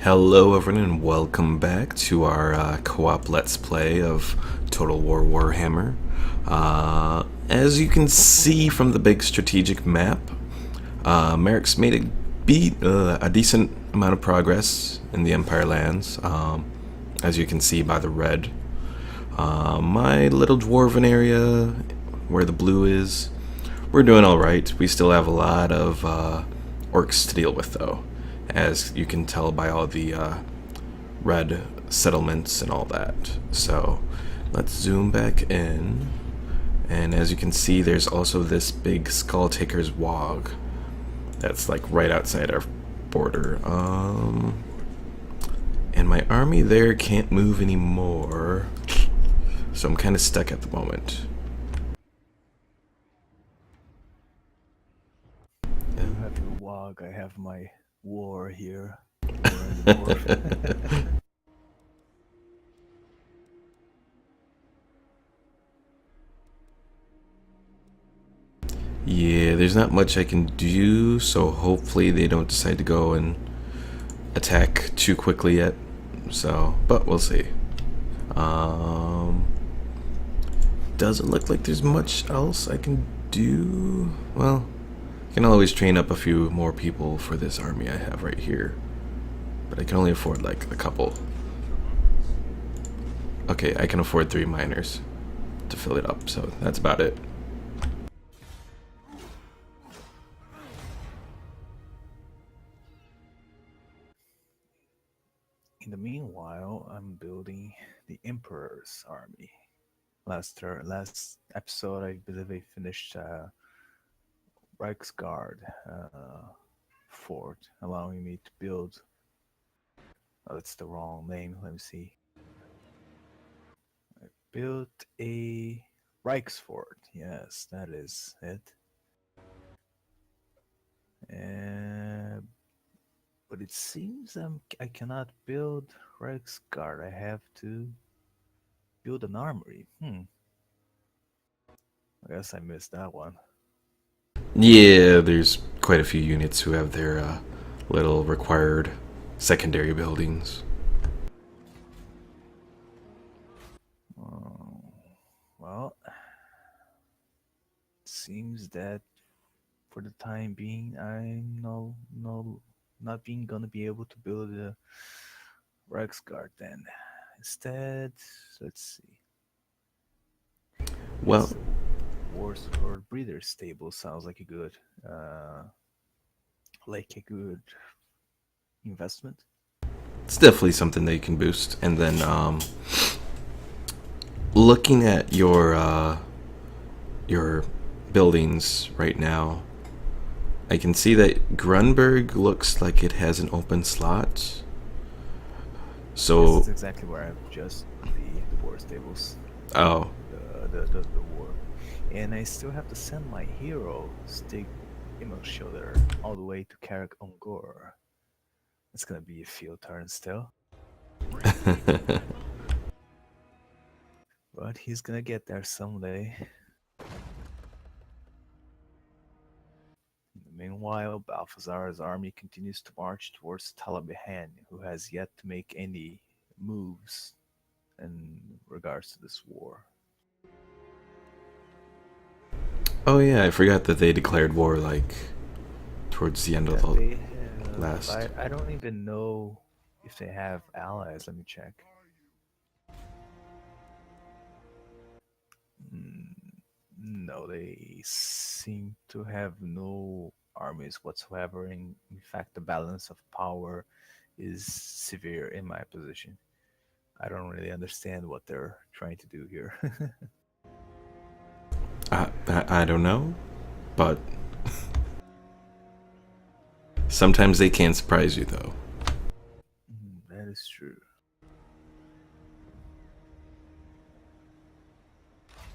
Hello everyone and welcome back to our co-op let's play of Total War Warhammer. As you can see from the big strategic map, Merrick's made a decent amount of progress in the Empire lands, as you can see by the red. My little dwarven area, where the blue is, we're doing alright. We still have a lot of orcs to deal with though, as you can tell by all the red settlements and all that. So let's zoom back in, and as you can see there's also this big Skull Taker's Wog that's like right outside our border. And my army there can't move anymore, so I'm kind of stuck at the moment. You have your wog, I have my war here. War in the north. Yeah, there's not much I can do, so hopefully they don't decide to go and attack too quickly yet. So, but we'll see. Doesn't look like there's much else I can do. Well, I can always train up a few more people for this army I have right here, but I can only afford like a couple. Okay, I can afford 3 miners to fill it up, so that's about it. In the meanwhile, I'm building the Emperor's army. Last episode, I believe I finished Reichsguard fort, allowing me to build. Oh, that's the wrong name. Let me see. I built a Reichsfort. Yes, that is it. And but it seems I cannot build Reichsguard. I have to build an armory. I guess I missed that one. Yeah, there's quite a few units who have their little required secondary buildings. Oh, well, it seems that for the time being, I'm not being gonna be able to build a Reichsguard then. Instead, let's see. Well, Guess the Wars or Breeder Stable sounds uh, like a good investment. it's definitely something that you can boost. And then looking at your buildings right now, I can see that Grunberg looks like it has an open slot. This So, is exactly where I've just the war stables, oh, the war, and I still have to send my hero Stig Schilder all the way to Karak Ongor. It's gonna be a field turn still, but he's gonna get there someday. Meanwhile, Balthazar's army continues to march towards Talabihan, who has yet to make any moves in regards to this war. oh yeah, I forgot that they declared war like towards the end of Yeah, the they have. last. I don't even know if they have allies. Let me check. No, they seem to have no armies whatsoever. In fact, the balance of power is severe in my position. I don't really understand what they're trying to do here. I don't know, but sometimes they can surprise you though. That is true.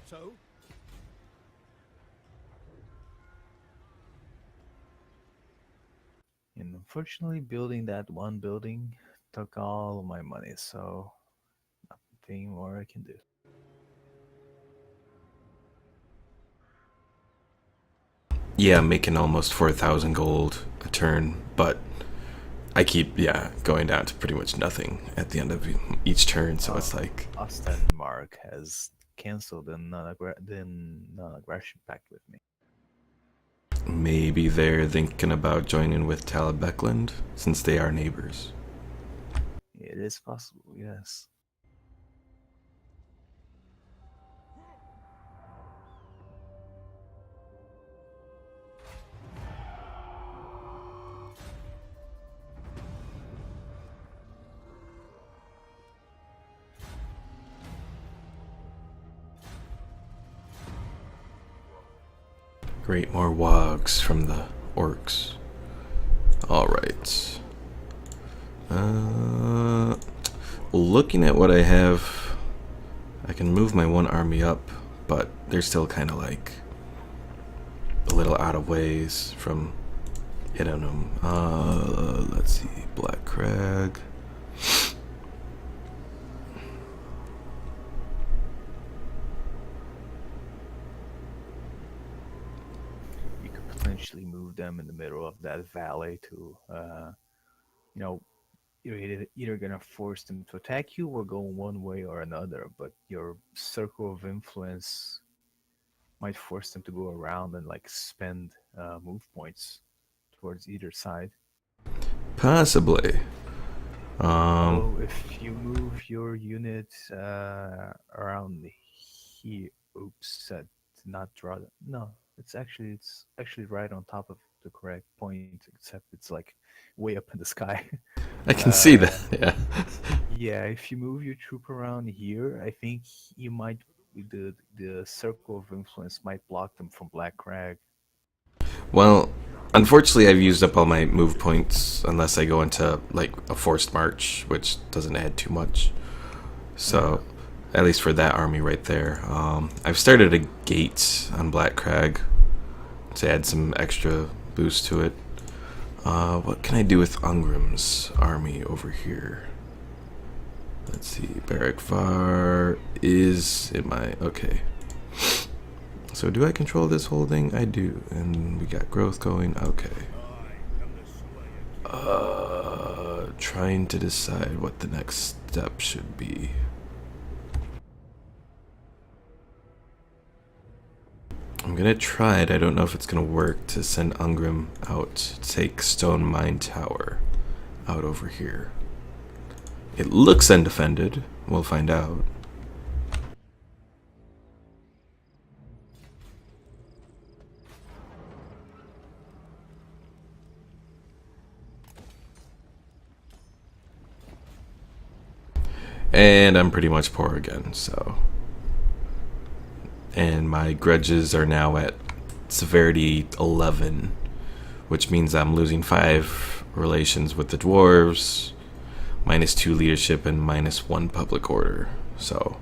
So? And unfortunately, building that one building took all of my money, so nothing more I can do. Yeah, I'm making almost 4,000 gold a turn, but I keep, yeah, going down to pretty much nothing at the end of each turn, so it's like Austin Mark has canceled the non-aggression pact with me. maybe they're thinking about joining with Talabecland since they are neighbors. It is possible, yes. Great, more wogs from the orcs. Alright. Looking at what I have, I can move my one army up, but they're still kind of like a little out of ways from hitting them. Let's see, Black Crag. You could potentially move them in the middle of that valley to, you know, you're either gonna force them to attack you or go one way or another. But your circle of influence might force them to go around and like spend move points towards either side. Possibly. Um, Although if you move your unit around here, oops, did not draw that. No, it's actually right on top of the correct point, except it's like way up in the sky. I can see that, uh, yeah. yeah, if you move your troop around here, I think you might the circle of influence might block them from Black Crag. Well, unfortunately, I've used up all my move points unless I go into like a forced march, which doesn't add too much. Uh, So, at least for that army right there, I've started a gate on Black Crag to add some extra boost to it. What can I do with Ungrim's army over here? Let's see. Barak Var is in my. Okay. So, do I control this whole thing? I do. And we got growth going. Okay. Trying to decide what the next step should be. I'm gonna try it. I don't know if it's gonna work to send Ungrim out to take Stone Mine Tower out over here. It looks undefended. We'll find out. And I'm pretty much poor again, so. And my grudges are now at severity 11, which means I'm losing 5 relations with the dwarves, -2 leadership, and -1 public order. So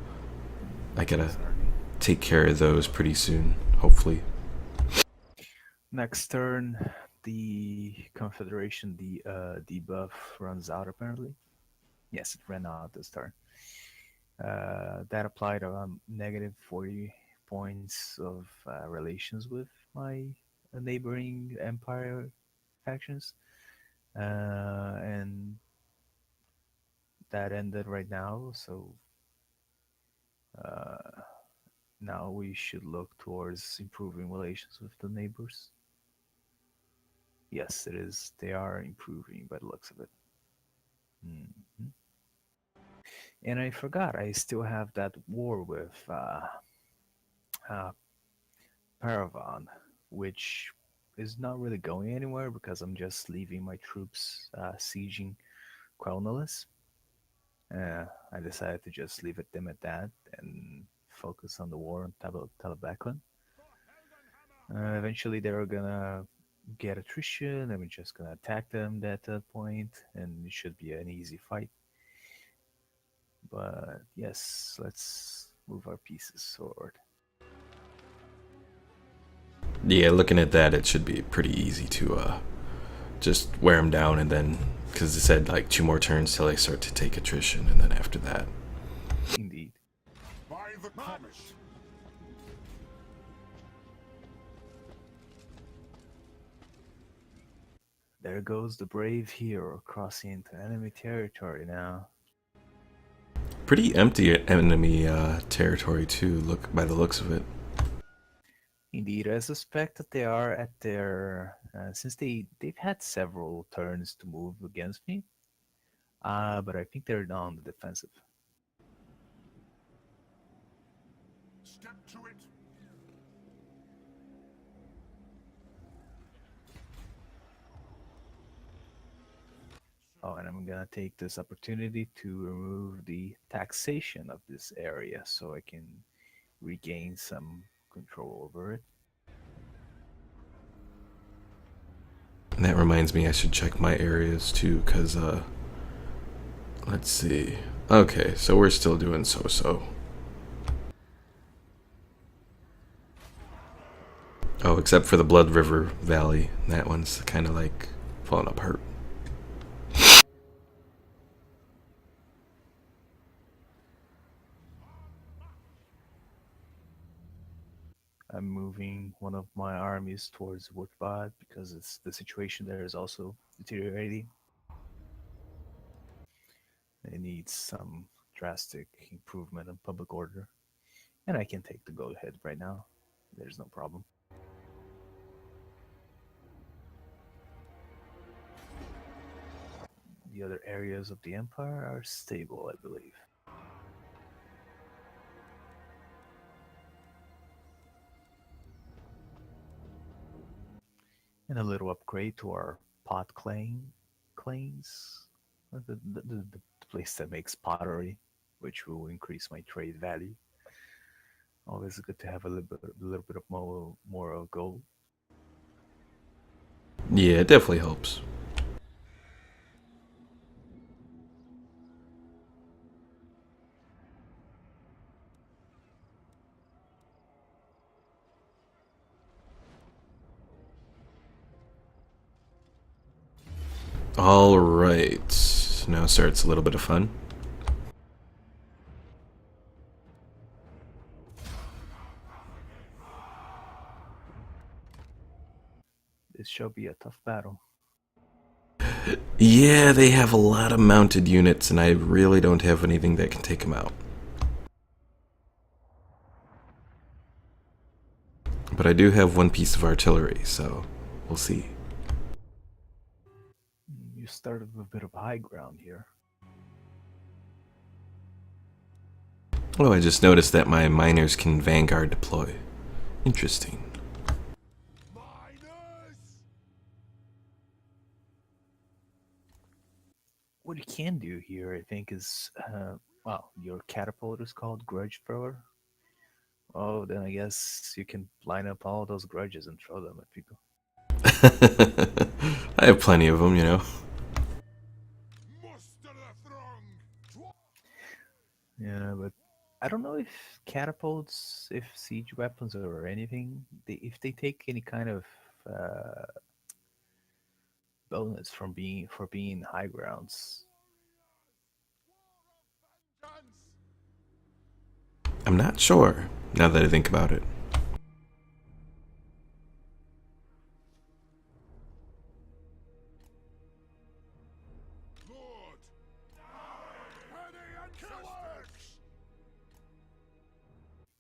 I gotta take care of those pretty soon, hopefully. Next turn, the Confederation, the debuff runs out apparently. Yes, it ran out this turn. That applied around negative 40 points of relations with my neighboring empire factions. And that ended right now, so uh, now we should look towards improving relations with the neighbors. Yes, it is. They are improving by the looks of it. Mhm. And I forgot, I still have that war with uh, Paravan, which is not really going anywhere because I'm just leaving my troops sieging Quelnalis. I decided to just leave them at that and focus on the war on Talabeclan. Eventually, they're gonna get attrition, and we're just gonna attack them at that point, and it should be an easy fight. But yes, let's move our pieces forward. Yeah, looking at that, it should be pretty easy to just wear them down, and then because it said like 2 more turns till they start to take attrition, and then after that. Indeed. By the promise. There goes the brave hero crossing into enemy territory now. Pretty empty enemy territory too. Look by the looks of it. Indeed, I suspect that they are at their since they've had several turns to move against me. But I think they're now on the defensive. Step to it. Oh, and I'm gonna take this opportunity to remove the taxation of this area so I can regain some control over it. And that reminds me, I should check my areas too, because, let's see. Okay, so we're still doing so-so. Oh, except for the Blood River Valley. That one's kind of like falling apart. I'm moving one of my armies towards Woodbod because the situation there is also deteriorating. It needs some drastic improvement in public order. And I can take the go ahead right now. There's no problem. The other areas of the empire are stable, I believe. And a little upgrade to our pot claims, the place that makes pottery, which will increase my trade value. Always good to have a little bit of more of gold. Yeah, it definitely helps. All right, now starts a little bit of fun. This shall be a tough battle. Yeah, they have a lot of mounted units, and I really don't have anything that can take them out. But I do have one piece of artillery, so we'll see. You started with a bit of high ground here. Oh, I just noticed that my miners can vanguard deploy. Interesting. Miners! What you can do here, I think, is well, your catapult is called Grudge Thrower. Oh, then I guess you can line up all those grudges and throw them at people. I have plenty of them, you know. Muster the throng! Yeah, but I don't know if catapults, if siege weapons or anything, if they take any kind of uh, bonus from being high grounds. Vengeance! I'm not sure, now that I think about it. Lord! Penny and killers!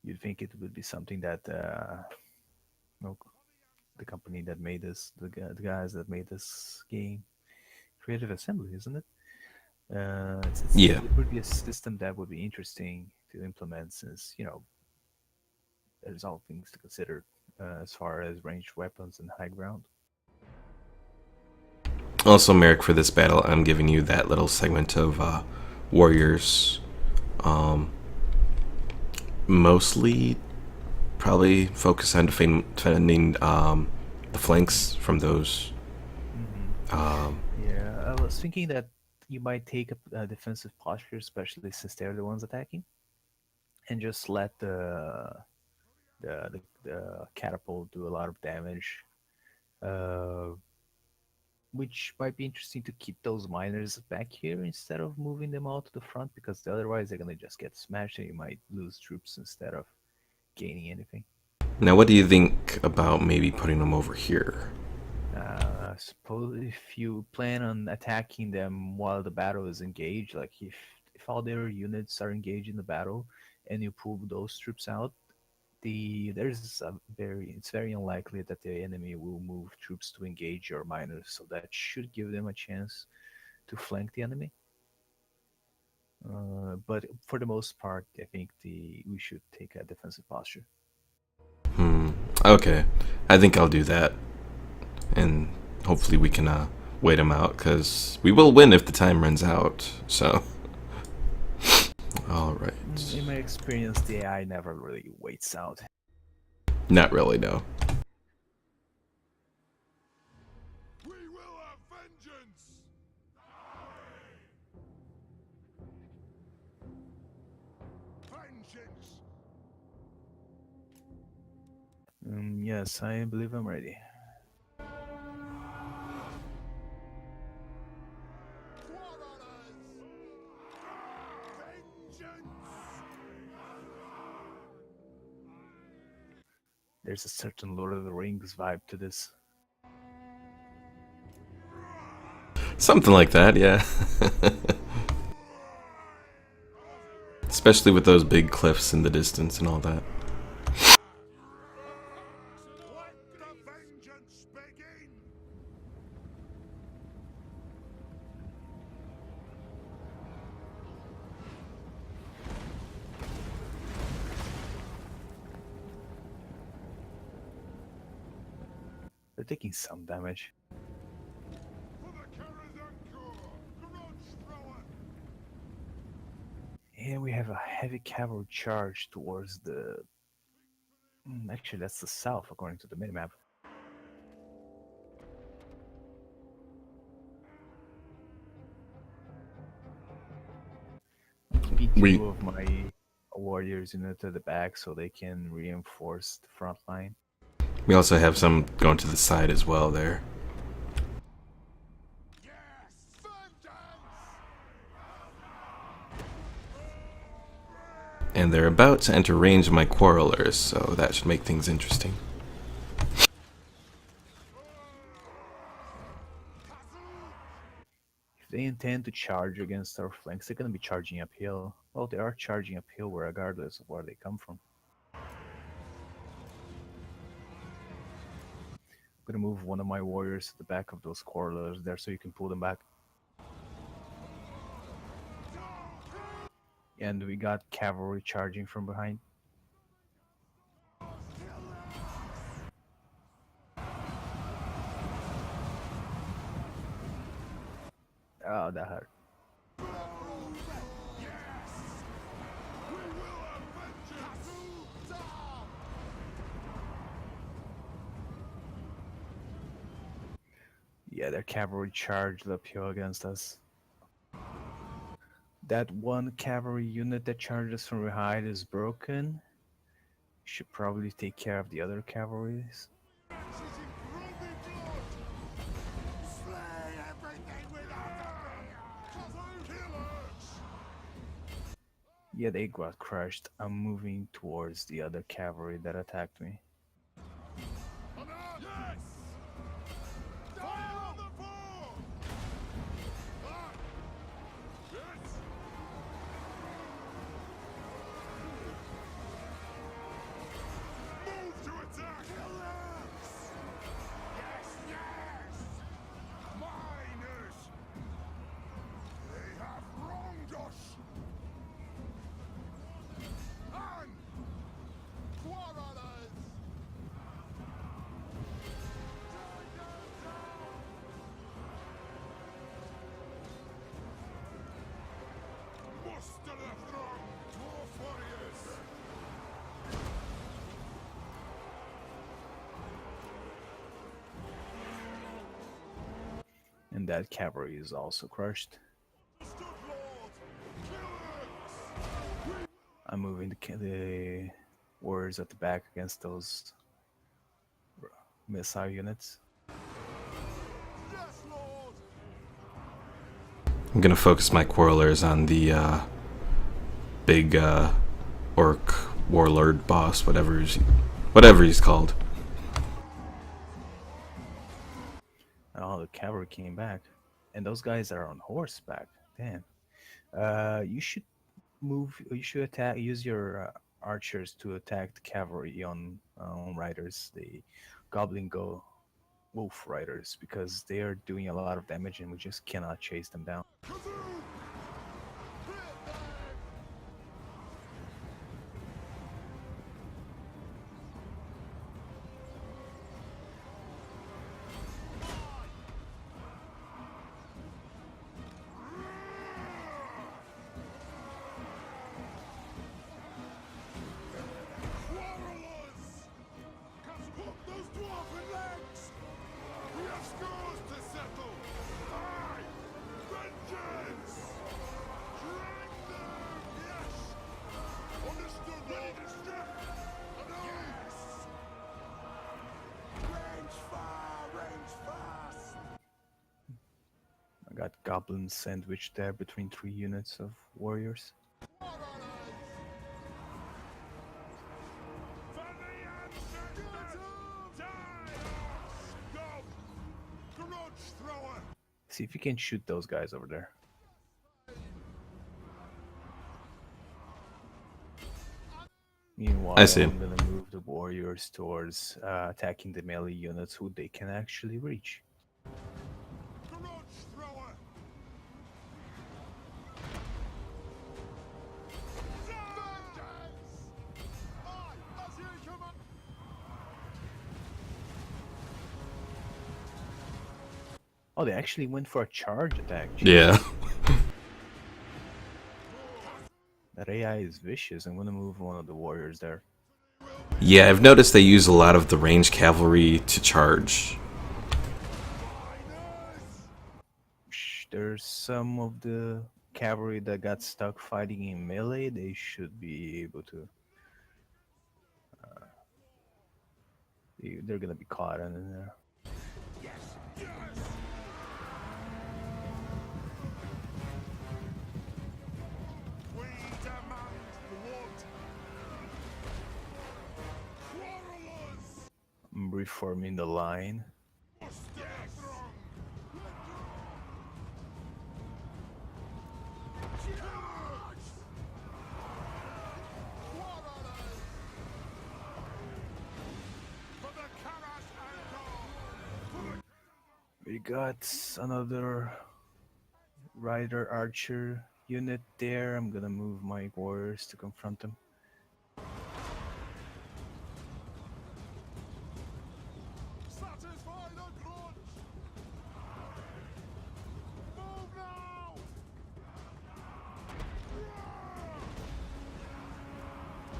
You'd think it would be something that no, the company that made this, the guys that made this game, Creative Assembly, isn't it? Yeah. It would be a system that would be interesting to implement since, there's all things to consider as far as ranged weapons and high ground. Also, Merrick, for this battle, I'm giving you that little segment of warriors. Mostly, probably focus on defending the flanks from those. Yeah, I was thinking that you might take a defensive posture, especially since they're the ones attacking, and just let the catapult do a lot of damage, uh, which might be interesting to keep those miners back here instead of moving them all to the front, because otherwise they're gonna just get smashed and you might lose troops instead of gaining anything. Now, what do you think about maybe putting them over here? Suppose if you plan on attacking them while the battle is engaged, like if all their units are engaged in the battle, and you pull those troops out, it's very unlikely that the enemy will move troops to engage your miners. So that should give them a chance to flank the enemy. But for the most part, I think we should take a defensive posture. Okay, I think I'll do that, and hopefully we can wait him out, because we will win if the time runs out. So, all right. In my experience, the AI never really waits out. Not really, no. We will have vengeance! Vengeance! Yes, I believe I'm ready. Warriors! Vengeance! There's a certain Lord of the Rings vibe to this. Something like that, yeah. Especially with those big cliffs in the distance and all that. Let the vengeance begin! They're taking some damage. For the Karazankur! Grudge thrower! And we have a heavy cavalry charge towards the... Actually, that's the south, according to the minimap. I'm keeping We- two of my warriors to the back so they can reinforce the front line. We also have some going to the side as well there. Yes! Vengeance! And they're about to enter range of my quarrelers, so that should make things interesting. If they intend to charge against our flanks, they're going to be charging uphill. Well, they are charging uphill regardless of where they come from. I'm going to move one of my warriors to the back of those quarrelers there so you can pull them back. And we got cavalry charging from behind. Oh, that hurt. Yeah, their cavalry charged uphill against us. That one cavalry unit that charged us from behind is broken. Should probably take care of the other cavalries. She's in bloody blood! Slay everything without a killers! Yeah, they got crushed. I'm moving towards the other cavalry that attacked me. Yes! Fire on the foe! Ah! Yes! Move to attack! Yes, yes! Miners! They have wronged us! On! Quarrelers! Muster the throng! Dwarf warriors! And that cavalry is also crushed. Stood Lord! Killers! I'm moving the warriors at the back against those missile units. Yes, Lord! I'm gonna focus my quarrelers on the big orc warlord boss, whatever he's called. cavalry came back, and those guys are on horseback. Damn. You should move. You should attack. Use your archers to attack the cavalry on riders. The goblin go wolf riders because they are doing a lot of damage, and we just cannot chase them down. Kazoo! Hit them! Quarrelers! Hook those dwarven legs! We have scores to settle! Aye! Vengeance! Drag them! Yes! Understood, ready to strip! Yes! Range far! Range fast! I got goblins sandwiched there between 3 units of warriors. For the ancestors! Die! Scum! Grudge thrower! See if you can shoot those guys over there. Meanwhile, I see. I'm gonna move the warriors towards attacking the melee units who they can actually reach. Grudge thrower! Vengeance! Aye, as you command! Oh, they actually went for a charge attack. Yeah. That AI is vicious. I'm gonna move one of the warriors there. Yeah, I've noticed they use a lot of the ranged cavalry to charge. There's some of the cavalry that got stuck fighting in melee. They should be able to. They're gonna be caught in there. Yes! We demand blood! Quarrelers! I'm reforming the line. Yes! For the Karas Angkor! We got another rider archer unit there. I'm gonna move my warriors to confront them. Satisfy the grudge! Move now!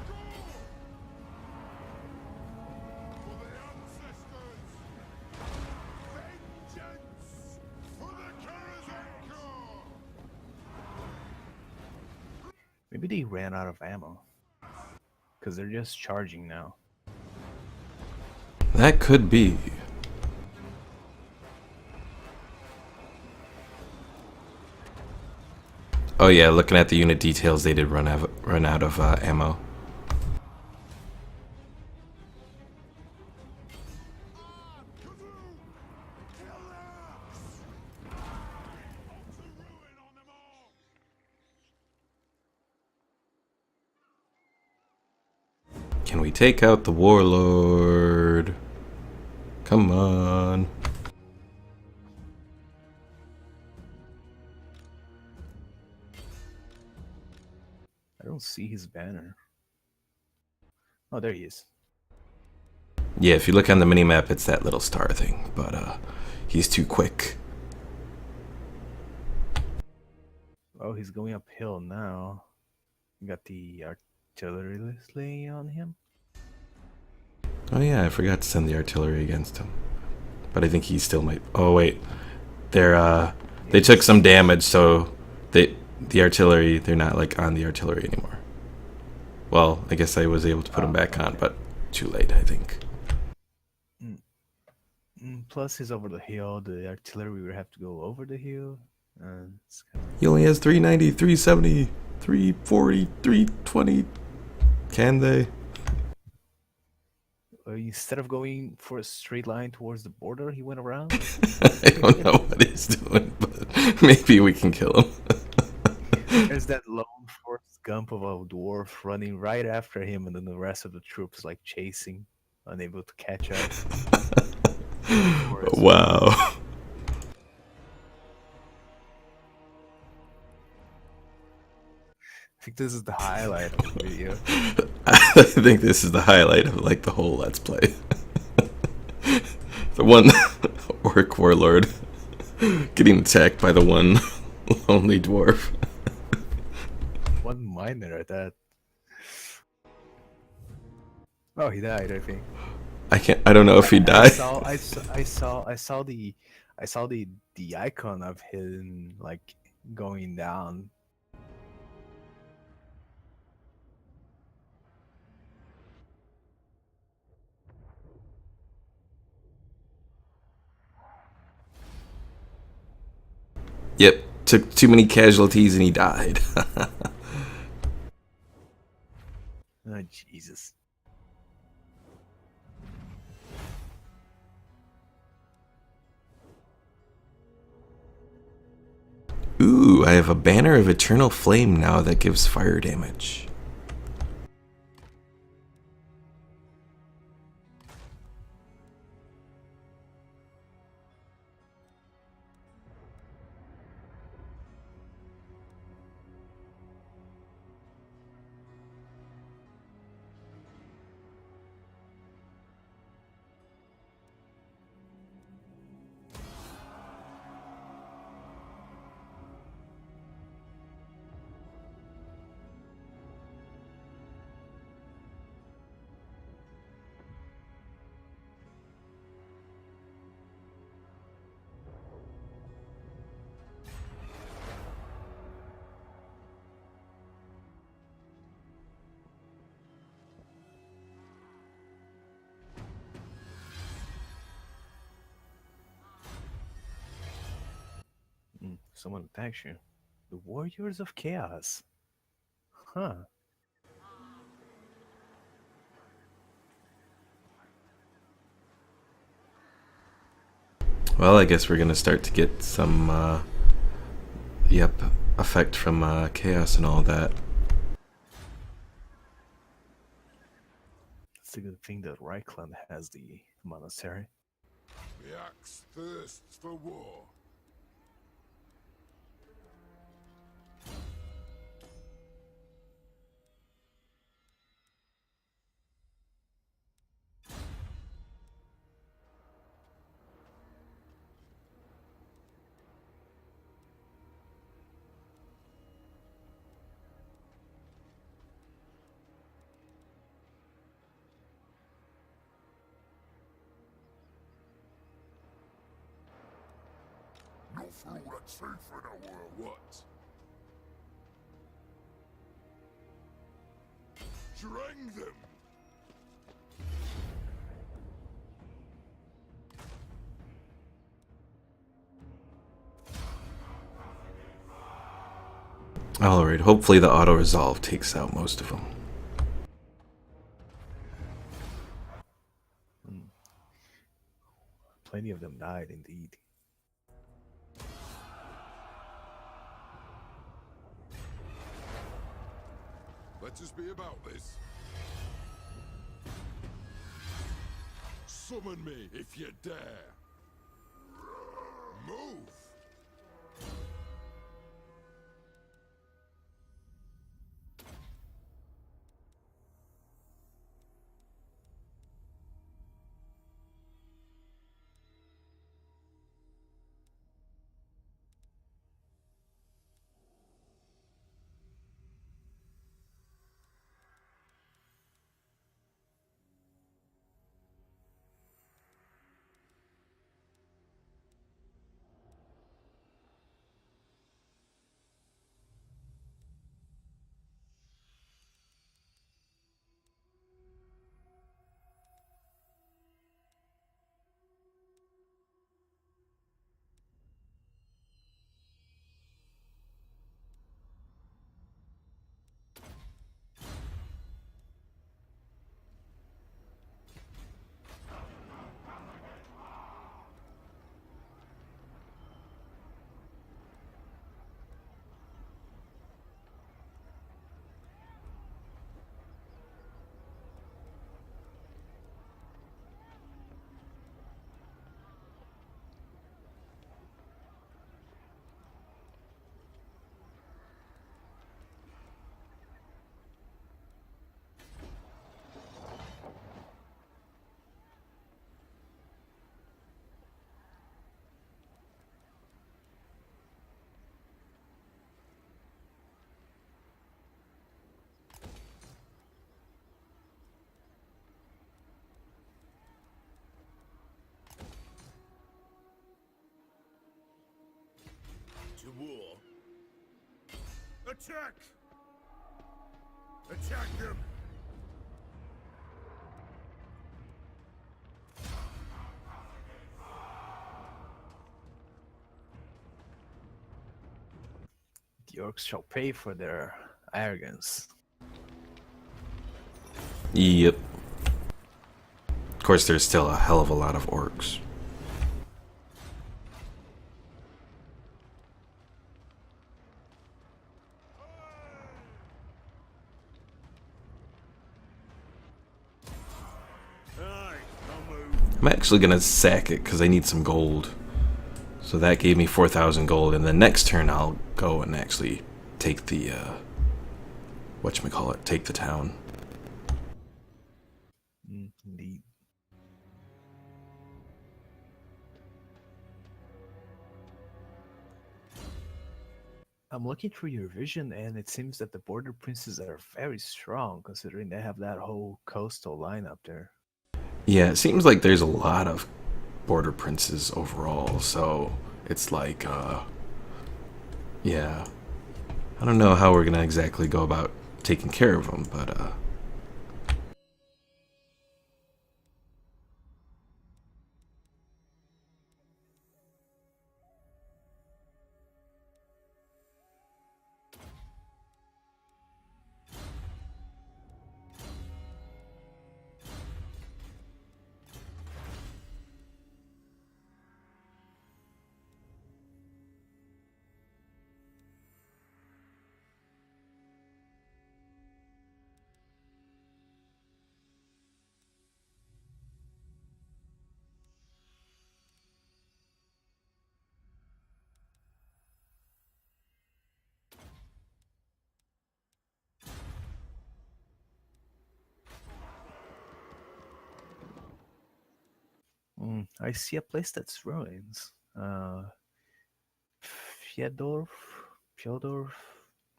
Go! For the ancestors! Vengeance! For the Karazenko! Maybe they ran out of ammo. Because they're just charging now. That could be. Oh yeah, looking at the unit details, they did run out of ammo. Can we take out the warlord? Come on. I don't see his banner. Oh, there he is. Yeah, if you look on the minimap, it's that little star thing, but he's too quick. Oh, he's going uphill now. You got the artillery on him. Oh yeah, I forgot to send the artillery against him. But I think he still might. Oh wait, they took some damage, so the artillery, they're not like on the artillery anymore. Well, I guess I was able to put them back on, but too late, I think. Plus, he's over the hill. The artillery would have to go over the hill. It's kind He only has 390, 370, 340, 320. Can they? instead of going for a straight line towards the border, he went around. I don't know what he's doing, but maybe we can kill him. There's that lone Forrest Gump of a dwarf running right after him, and then the rest of the troops like chasing, unable to catch up. Forrest. Wow. I think this is the highlight of the video. I think this is the highlight of like the whole Let's Play. The one orc warlord getting attacked by the one lonely dwarf. One miner at that. Oh, he died, I think. I don't know if he died. I saw the icon of him like going down. Yep, took too many casualties and he died. Oh Jesus. Ooh, I have a banner of eternal flame now that gives fire damage. Someone attacks you. The Warriors of Chaos. Huh. Well, I guess we're gonna start to get some, yep, effect from chaos and all that. It's a good thing that Reichland has the monastery. The axe thirsts for war. Not for all that truth in our world, what? Drang them! Alright, hopefully the auto-resolve takes out most of them. Plenty of them died, indeed. Let us be about this. Summon me if you dare. Move! Attack! Attack them! The orcs shall pay for their arrogance. Yep. Of course, there's still a hell of a lot of orcs. Aye, I'll move. I'm actually gonna sack it because I need some gold. So that gave me 4,000 gold, and the next turn I'll go and actually take the, whatchamacallit, take the town. Indeed. I'm looking through your vision, and it seems that the border princes are very strong, considering they have that whole coastal line up there. Yeah, it seems like there's a lot of border princes overall, so it's like, yeah. I don't know how we're gonna exactly go about taking care of them, but, I see a place that's ruins. Fyodor, Fyodor.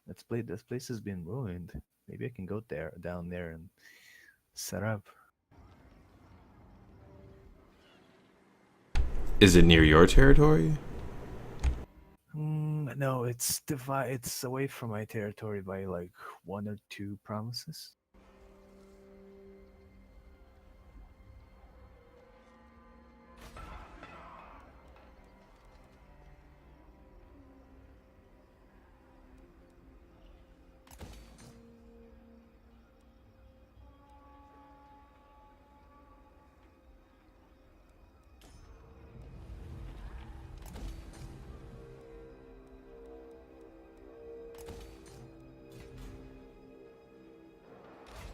This place has been ruined. Maybe I can go down there, and set up. is it near your territory? No, It's away from my territory by like 1 or 2 promises.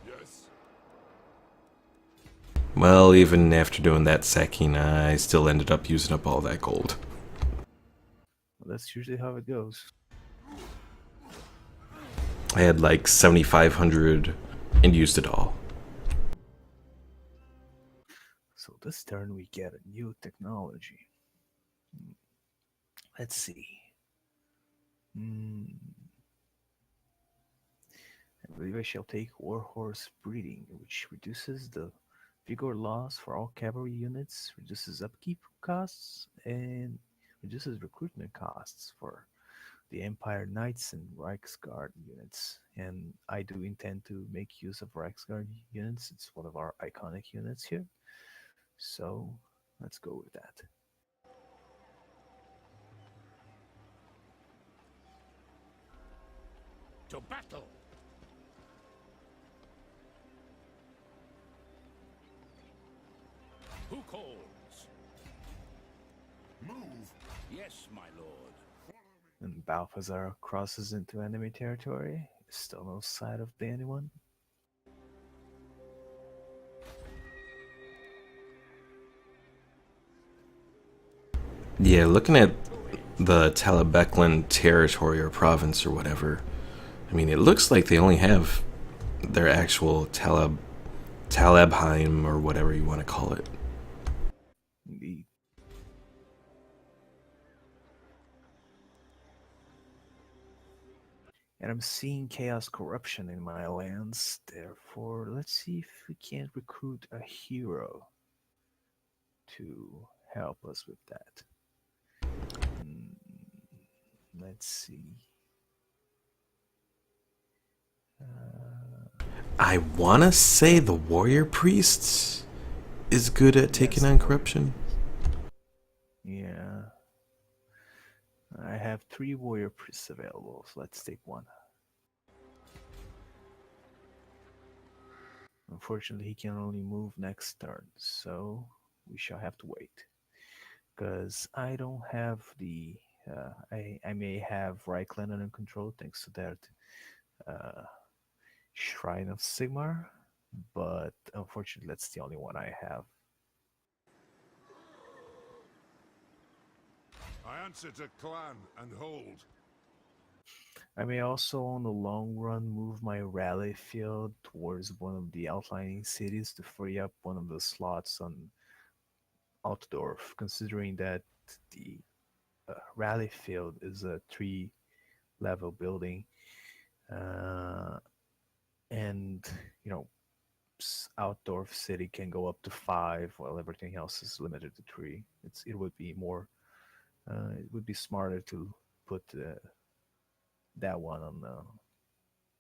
Yes. Well, even after doing that sacking, I still ended up using up all that gold. Well, that's usually how it goes. I had like 7,500 and used it all. So this turn we get a new technology. Let's see. I believe I shall take Warhorse Breeding, which reduces the vigor loss for all cavalry units, reduces upkeep costs, and reduces recruitment costs for the Empire Knights and Reichsguard units. And I do intend to make use of Reichsguard units. It's one of our iconic units here. So let's go with that. To battle! Who calls? Move! Yes, my lord. And Balthazar crosses into enemy territory. Still no sight of anyone. Yeah, looking at the Talabeclan territory or province or whatever, I mean, it looks like they only have their actual Talabheim or whatever you want to call it. Indeed. And I'm seeing chaos corruption in my lands. Therefore, let's see if we can't recruit a hero to help us with that. Let's see. I want to say the warrior priest is good at taking Yes, on corruption. yeah. I have 3 warrior priests available, so let's take one. Unfortunately, he can only move next turn, so we shall have to wait. Because I don't have the. I may have Reichland under control thanks to that uh, Shrine of Sigmar, but unfortunately, that's the only one I have. I answer to clan and hold. I may also, on the long run, move my rally field towards one of the outlying cities to free up one of the slots on Altdorf, considering that the rally field is a 3-level building, uh, and you know, Altdorf city can go up to 5, while everything else is limited to 3. It would be more, it would be smarter to put that one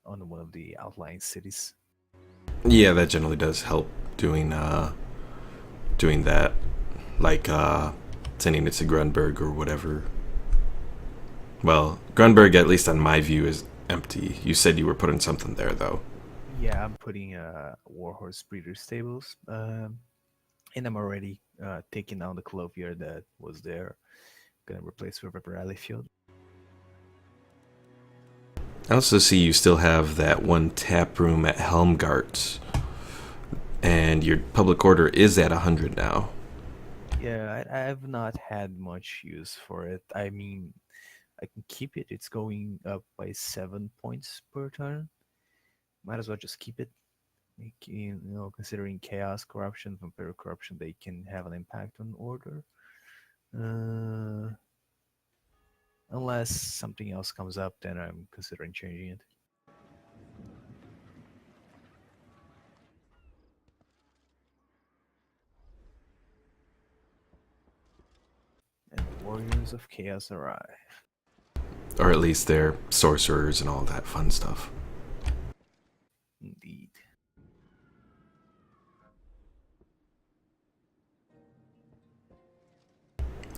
on one of the outlying cities. Yeah, that generally does help doing doing that, like sending it to Grunberg or whatever. Well, Grunberg, at least on my view, is empty. You said you were putting something there, though. Yeah, I'm putting Warhorse breeder stables, and I'm already taking down the clothier that was there. Gonna replace with a rally field. I also see you still have that one tap room at Helmgart, and your public order is at 100 now. Yeah, I've not had much use for it. I mean, I can keep it. It's going up by 7 points per turn. Might as well just keep it. Considering chaos, corruption, vampire corruption, they can have an impact on order. Uh, unless something else comes up, then I'm considering changing it. And the warriors of chaos arrive. Or at least they're sorcerers and all that fun stuff. Indeed.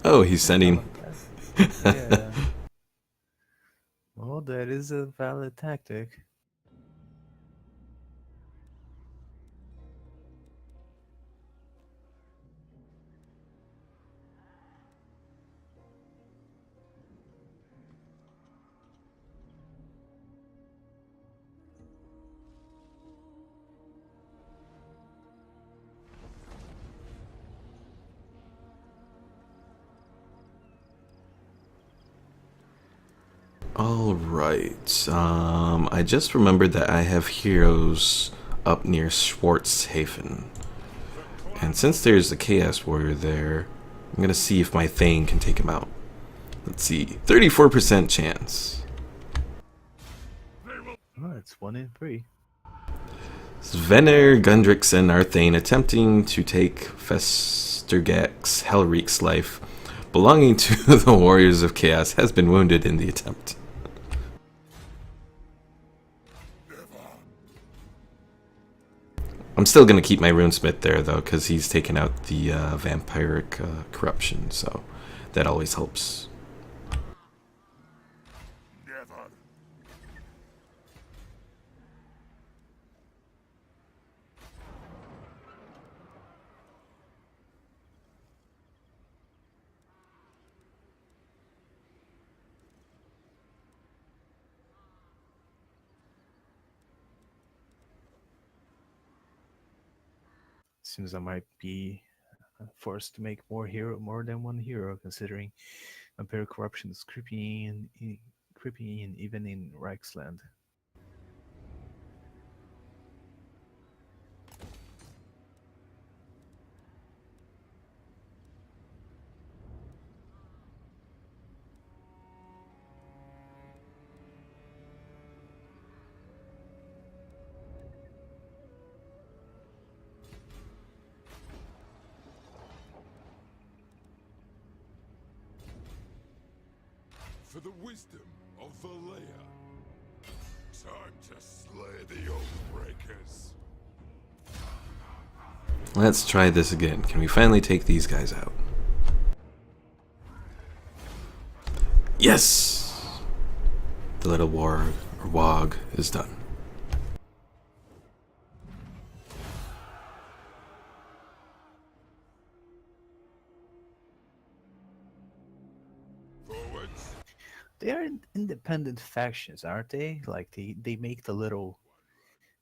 Oh, he's I sending. like that. Yeah. Well, that is a valid tactic. All right. I just remembered that I have heroes up near Schwarzhafen, and since there's a Chaos Warrior there, I'm gonna see if my Thane can take him out. Let's see, 34% chance. Oh, it's 1 in 3. Svenner, Gundrix, and Arthane attempting to take Festergax Hellreek's life, belonging to the Warriors of Chaos, has been wounded in the attempt. I'm still going to keep my Runesmith there, though, because he's taken out the vampiric corruption, so that always helps. Never. Seems I might be forced to make more than one hero, considering vampire corruption is creeping in even in Reichsland. For the wisdom of Valea. Time to slay the Oathbreakers. Let's try this again. Can we finally take these guys out? Yes! The little warg or wog is done. Forwards. They are independent factions, aren't they? Like they make the little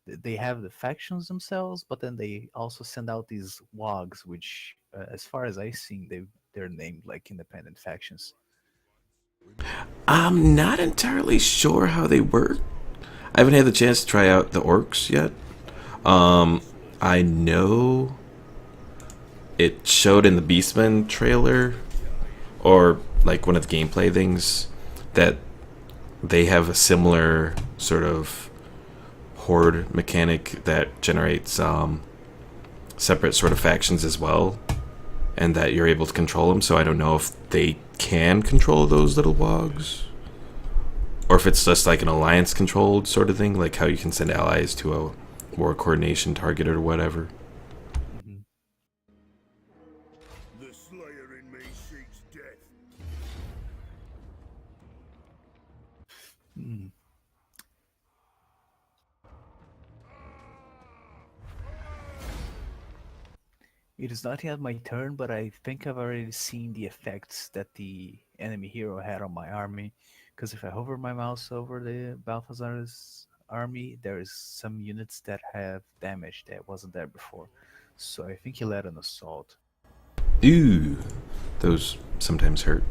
they have the factions themselves, but then they also send out these wogs, which, as far as I seen, they're named like independent factions. I'm not entirely sure how they work. I haven't had the chance to try out the orcs yet. I know it showed in the Beastman trailer or like one of the gameplay things that they have a similar sort of horde mechanic that generates separate sort of factions as well, and that you're able to control them. So I don't know if they can control those little wogs, or if it's just like an alliance controlled sort of thing, like how you can send allies to a war coordination target or whatever. Hmm. The Slayer in me seeks death. Hmm. It is not yet my turn, but I think I've already seen the effects that the enemy hero had on my army. Because if I hover my mouse over the Balthazar's army, there is some units that have damage that wasn't there before. So I think he led an assault. Ooh, those sometimes hurt.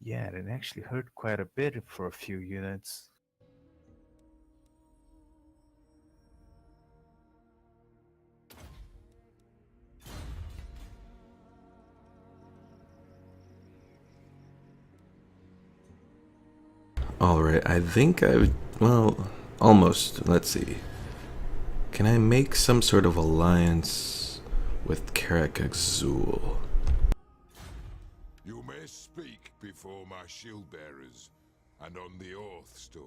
Yeah, and it actually hurt quite a bit for a few units. Alright, I think I would. Well, almost. Let's see. Can I make some sort of alliance with Karak Azul? You may speak before my shield bearers and on the Oath Stone.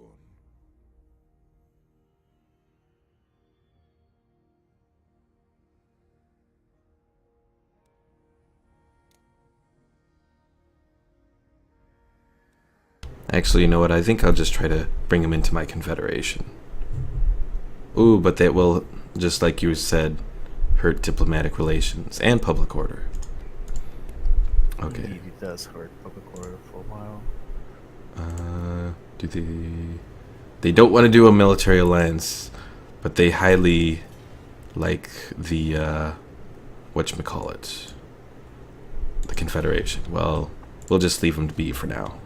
Actually, you know what? I think I'll just try to bring him into my confederation. Ooh, but that will, just like you said, hurt diplomatic relations and public order. Okay. Indeed, it does hurt public order for a while. Do they? They don't want to do a military alliance, but they highly like the whatchamacallit, the Confederation. Well, we'll just leave them to be for now.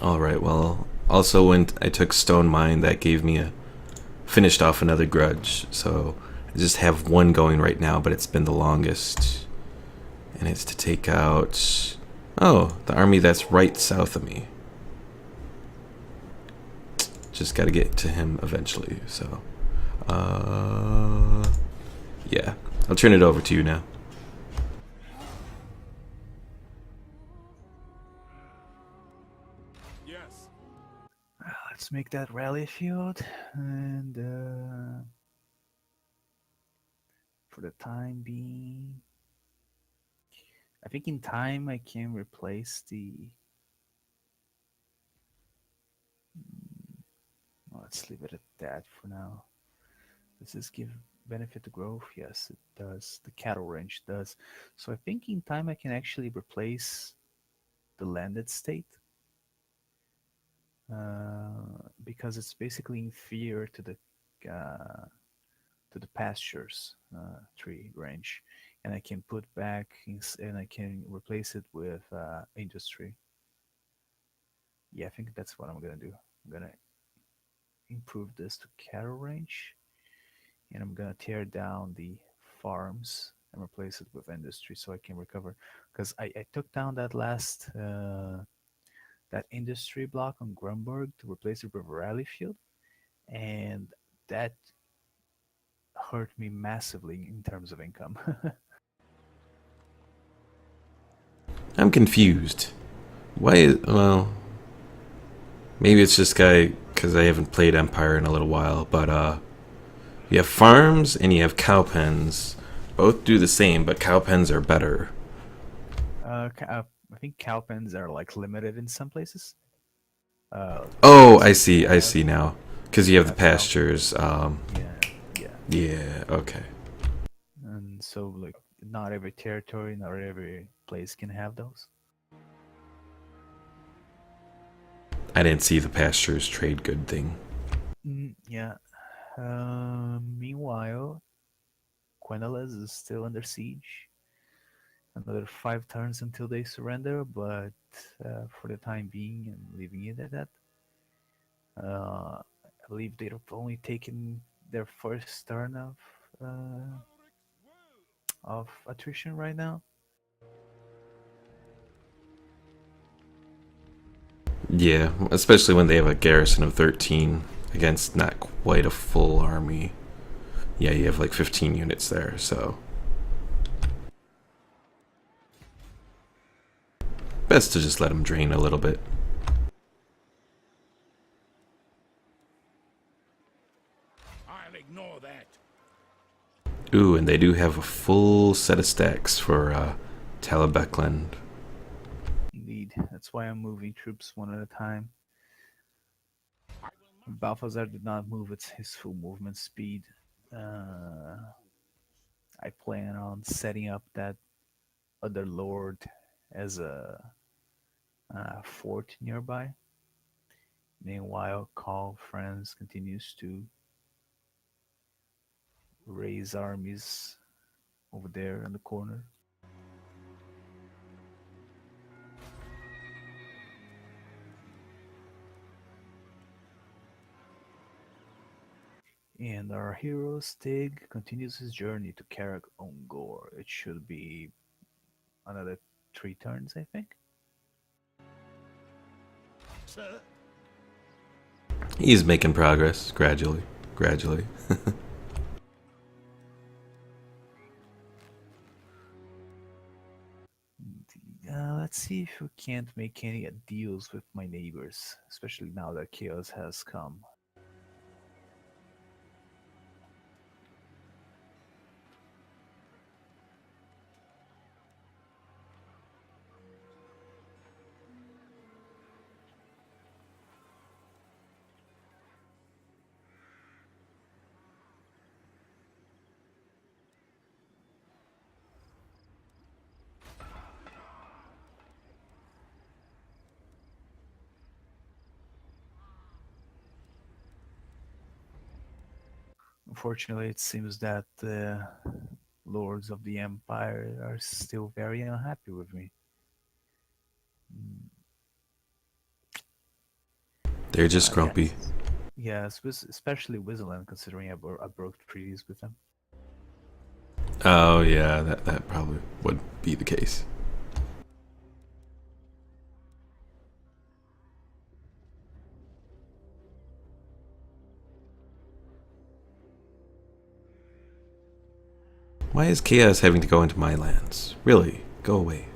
All right. Well, also when I took Stone Mine, that gave me a finished off another grudge. So I just have one going right now, but it's been the longest, and it's to take out. Oh, the army that's right south of me. Just got to get to him eventually. So, yeah, I'll turn it over to you now. Yes. Let's make that rally field, and for the time being, I think in time I can replace the. Well, let's leave it at that for now. Does this give benefit to growth? Yes, it does. The cattle range does. So I think in time I can actually replace the landed state, because it's basically inferior uh, to the pastures tree range, and I can put back and I can replace it with industry. Yeah, I think that's what I'm gonna do. I'm gonna improve this to cattle range, and I'm gonna tear down the farms and replace it with industry so I can recover. Because I took down that last that industry block on Grunberg to replace it with a rally field, and that hurt me massively in terms of income. I'm confused. Well, maybe it's just because I haven't played Empire in a little while, but you have farms and you have cow pens. Both do the same, but cow pens are better. I think cow pens are like limited in some places. Oh, So you I have see now. Because you have the cow. pastures. Yeah, yeah. Yeah, okay. And so like not every territory, not every place can have those. I didn't see the pastures trade good thing. Yeah. Meanwhile, Quenelles is still under siege. Another 5 turns until they surrender, but for the time being, and leaving it at that. I believe they've only taken their first turn of attrition right now. Yeah, especially when they have a garrison of 13 against not quite a full army. Yeah, you have like 15 units there, so. Best to just let them drain a little bit. I'll ignore that. Ooh, and they do have a full set of stacks for Talabecland. Indeed, that's why I'm moving troops one at a time. Balthazar did not move at his full movement speed. Uh, I plan on setting up that other lord as a fort nearby. Meanwhile, Carl France continues to raise armies over there in the corner. And our hero Stig continues his journey to Karak Ongor. It should be another 3 turns, I think. Sir? He's making progress, gradually. Gradually. Let's see if we can't make any deals with my neighbors, especially now that chaos has come. Unfortunately, it seems that the lords of the empire are still very unhappy with me. Mm, They're just grumpy. yes, yes, especially Wizland, considering I broke treaties with them. Oh, yeah, that probably would be the case. Why is Chaos having to go into my lands? Really, go away.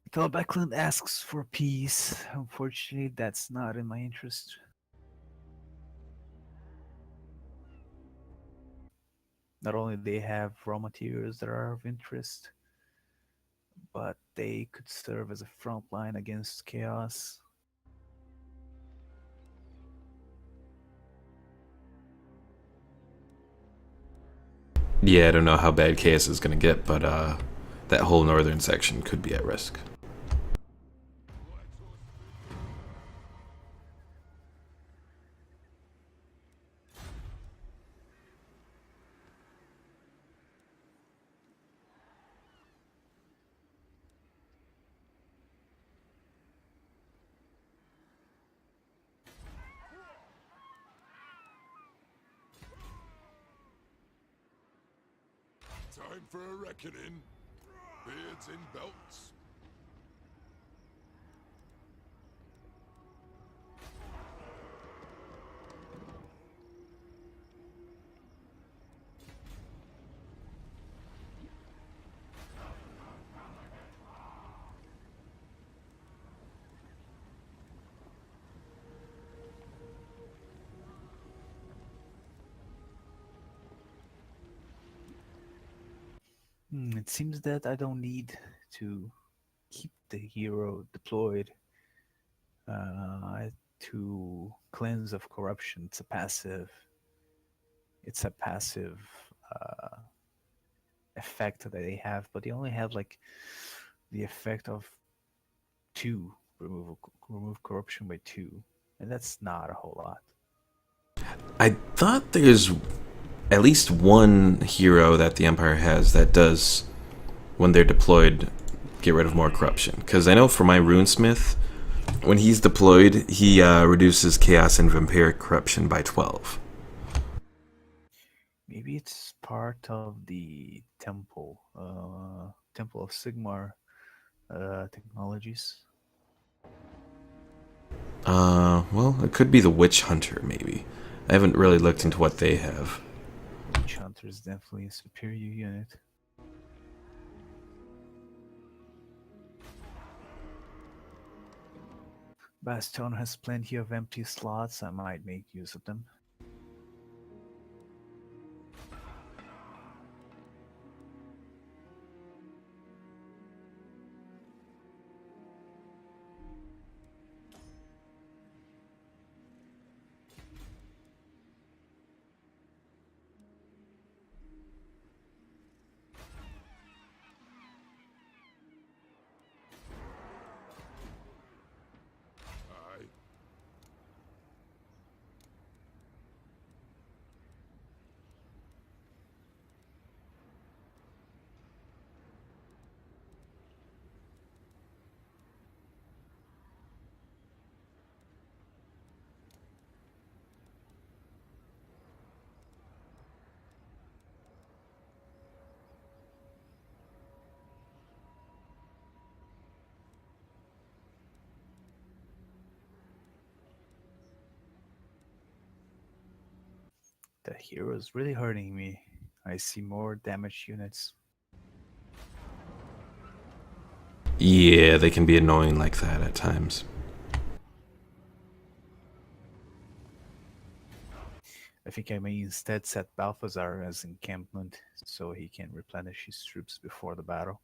Until Beckland asks for peace, unfortunately, that's not in my interest. Not only they have raw materials that are of interest, but they could serve as a front line against chaos. Yeah, I don't know how bad Chaos is gonna get, but that whole northern section could be at risk. Time for a reckoning. Beards in belts. It seems that I don't need to keep the hero deployed to cleanse of corruption. It's a passive. It's a passive uh, effect that they have, but they only have like the effect of two remove corruption by two, and that's not a whole lot. I thought there's at least one hero that the Empire has that does, when they're deployed, get rid of more corruption. Because I know for my runesmith, when he's deployed, he reduces chaos and vampiric corruption by 12. Maybe it's part of the Temple of Sigmar technologies. Well, it could be the Witch Hunter, maybe. I haven't really looked into what they have. Witch Hunter is definitely a superior unit. Bastion has plenty of empty slots. I might make use of them. Aye. The hero is really hurting me. I see more damaged units. Yeah, they can be annoying like that at times. I think I may instead set Balthazar as encampment so he can replenish his troops before the battle.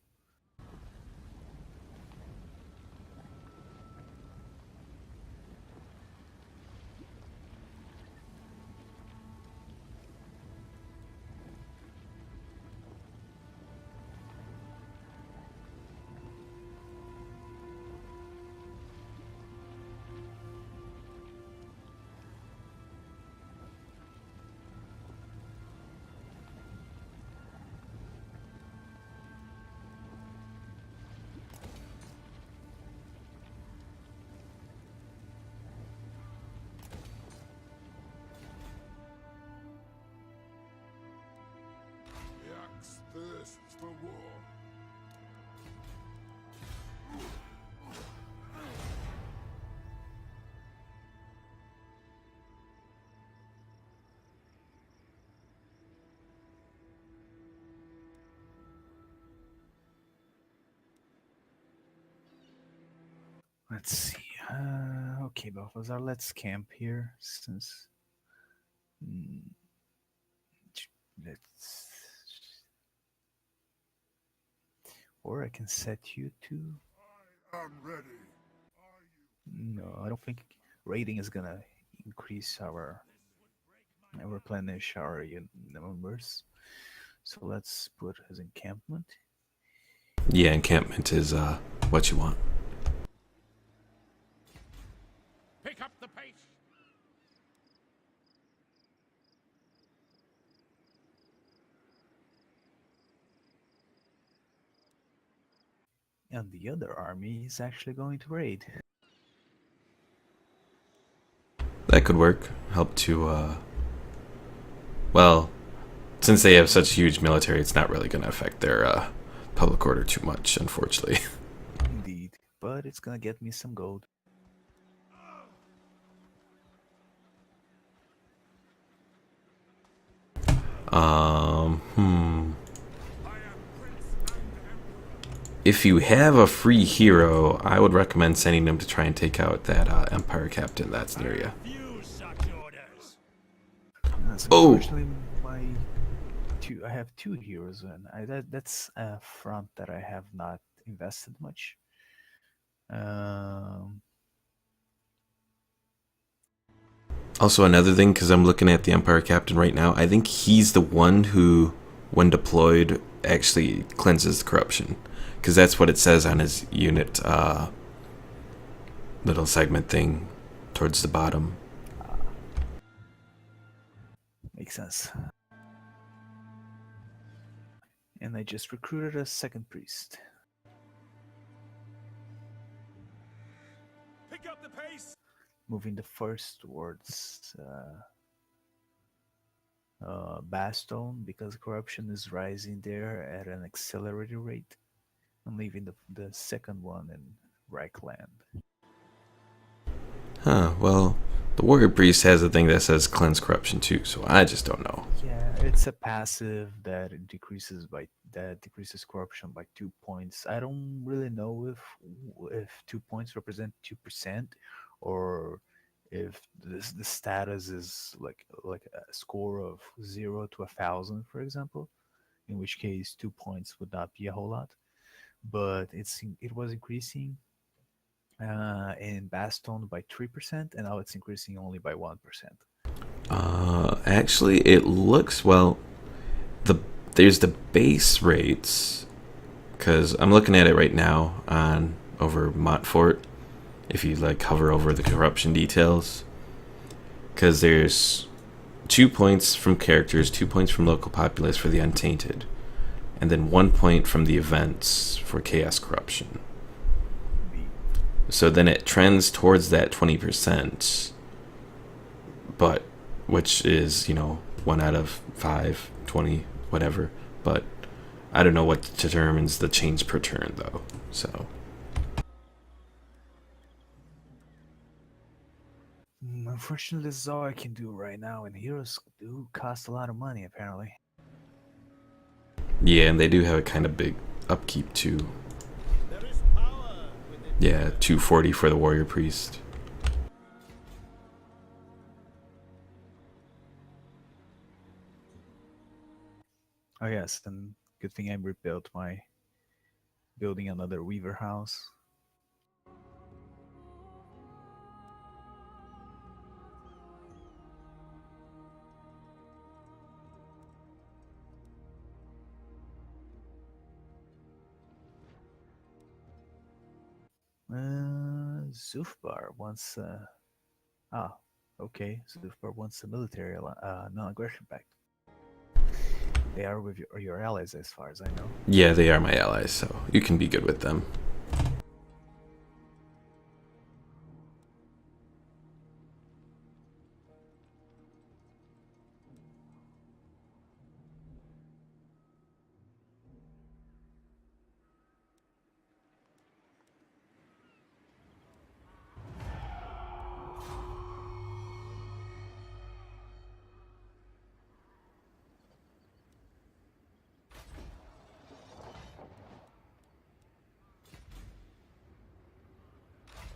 The axe thirsts for war. Let's see. Okay, Balthazar, let's camp here since. Mm, let's. Or I can set you to. I am ready. No, I don't think raiding is gonna increase our replenish our numbers. So let's put his encampment. Yeah, encampment is what you want. Pick up the pace. And the other army is actually going to raid. That could work. Help to, well, since they have such huge military, it's not really going to affect their public order too much, unfortunately. Indeed, but it's gonna get me some gold. Hmm. If you have a free hero, I would recommend sending him to try and take out that Empire captain that's near you. Yes, Oh! unfortunately, I have two heroes, and that's a front that I have not invested much. Um, Also, another thing, because I'm looking at the Empire captain right now, I think he's the one who, when deployed, actually cleanses the corruption. Because that's what it says on his unit little segment thing towards the bottom. Makes sense. And I just recruited a second priest. Pick up the pace. Moving the first towards Bastogne because corruption is rising there at an accelerated rate. I'm leaving the second one in Reichland. Huh, well, the Warrior Priest has a thing that says cleanse corruption too, so I just don't know. Yeah, it's a passive that decreases corruption by 2 points. I don't really know if 2 points represent 2% or if the status is like a score of 0 to 1,000, for example. In which case 2 points would not be a whole lot, but it was increasing in Bastogne by 3%, and now it's increasing only by 1%. Actually, it looks well. There's the base rates, because I'm looking at it right now on over Montfort. If you like hover over the corruption details, because there's 2 points from characters, 2 points from local populace for the untainted, and then 1 point from the events for chaos corruption. So then it trends towards that 20%, but which is 1 out of 5, 20, whatever. But I don't know what determines the change per turn though. So Unfortunately, this is all I can do right now, and heroes do cost a lot of money, apparently. yeah, and they do have a kind of big upkeep too. Yeah, 240 for the Warrior Priest. Oh yes, and good thing I rebuilt my building another Weaver house. Zufbar wants ah okay. Zufbar wants a military non-aggression pact. They are with your allies, as far as I know. Yeah, they are my allies, so you can be good with them.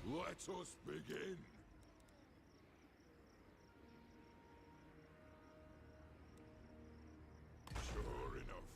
Let us begin. Sure enough.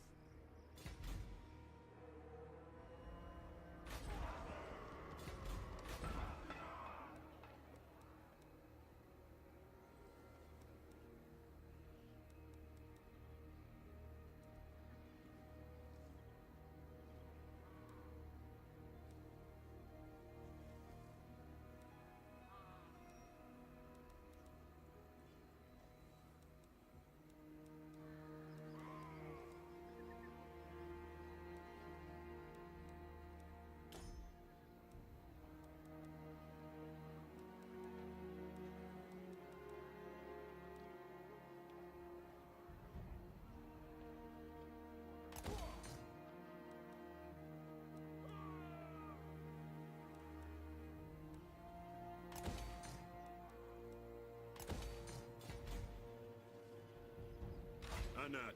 honored.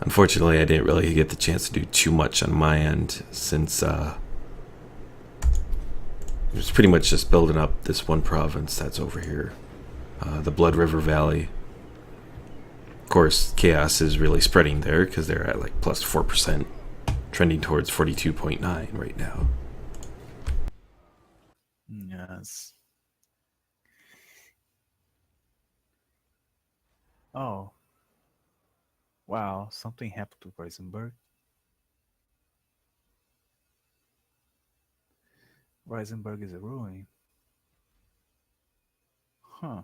Unfortunately, I didn't really get the chance to do too much on my end since it was pretty much just building up this one province that's over here, the Blood River Valley. Of course, chaos is really spreading there because they're at like plus 4%, trending towards 42.9 right now. Yes. Oh. Wow, something happened to Reisenberg. Reisenberg is a ruin. Huh.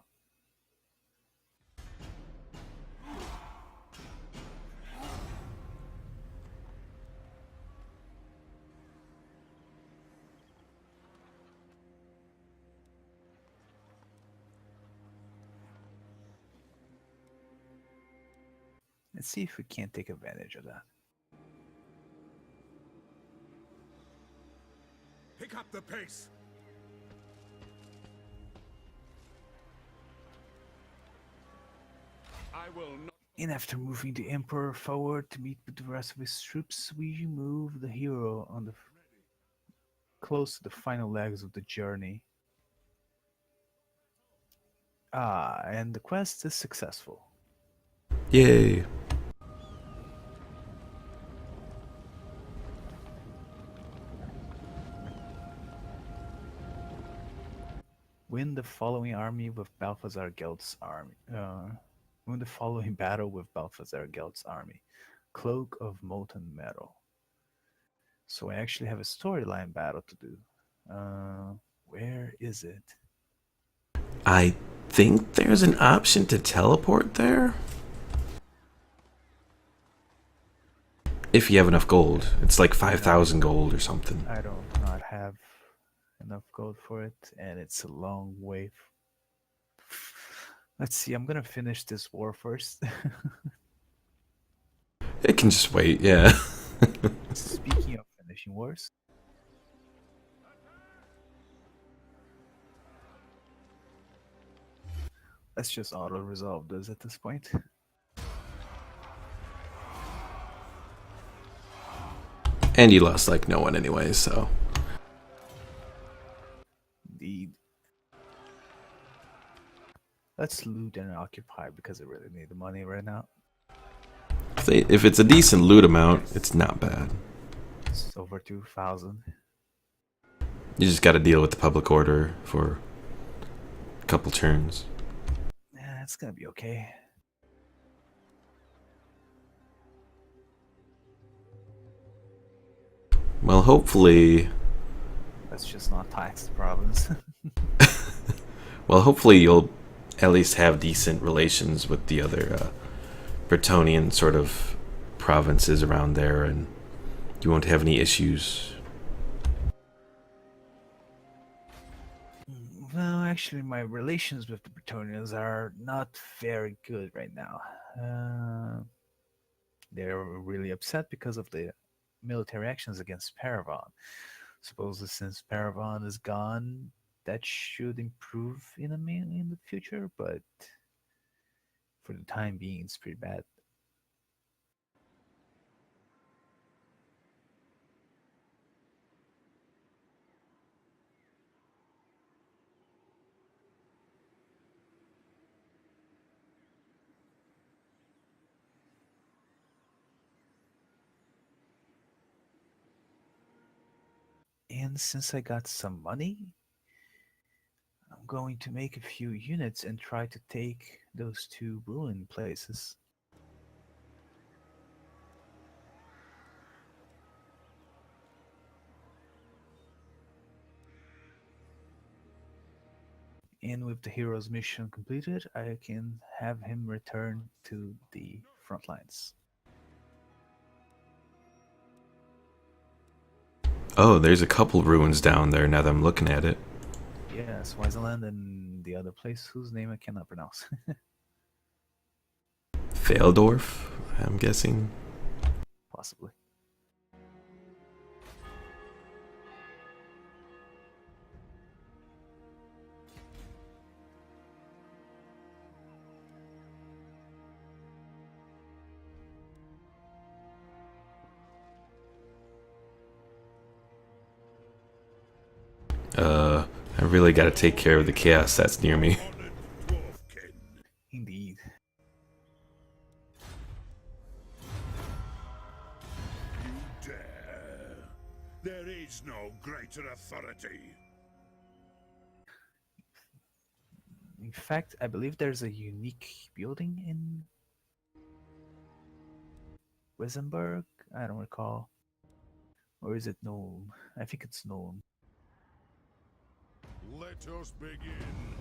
Let's see if we can't take advantage of that. Pick up the pace. I will not. And after moving the Emperor forward to meet with the rest of his troops, we move the hero on the close to the final legs of the journey. And the quest is successful. Yay! Win the following army with Balthazar Geld's army. Win the following battle with Balthazar Geld's army. Cloak of Molten Metal. So I actually have a storyline battle to do. Where is it? I think there's an option to teleport there. If you have enough gold. It's like 5,000 gold or something. I do not have enough gold for it, and it's a long way. Let's see, I'm gonna finish this war first. It can just wait, yeah. Speaking of finishing wars, let's just auto-resolve this at this point. And you lost like no one anyway, so. Indeed. Let's loot and occupy because I really need the money right now. If it's a decent loot amount, it's not bad. It's over 2,000. You just gotta deal with the public order for a couple turns. Yeah, it's gonna be okay. Well, hopefully... Let's just not tax the province. Well, hopefully you'll at least have decent relations with the other Bretonnian sort of provinces around there, and you won't have any issues. Well, actually, my relations with the Bretonnians are not very good right now. They're really upset because of the military actions against Paravan. Supposedly, since Paravan is gone, that should improve in the future, but for the time being, it's pretty bad. And since I got some money, I'm going to make a few units and try to take those two ruined places. And with the hero's mission completed, I can have him return to the front lines. Oh, there's a couple ruins down there now that I'm looking at it. Yeah, Swaziland and the other place whose name I cannot pronounce. Faldorf, I'm guessing. Possibly. really got to take care of the chaos that's near me. Honored dwarfkin. Indeed. You dare. There is no greater authority. In fact, I believe there's a unique building in Wisenburg. I don't recall. Or is it Nuln? I think it's Nuln. Let us begin.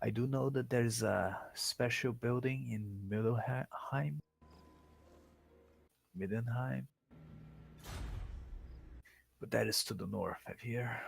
I do know that there's a special building in Middenheim, but that is to the north of here.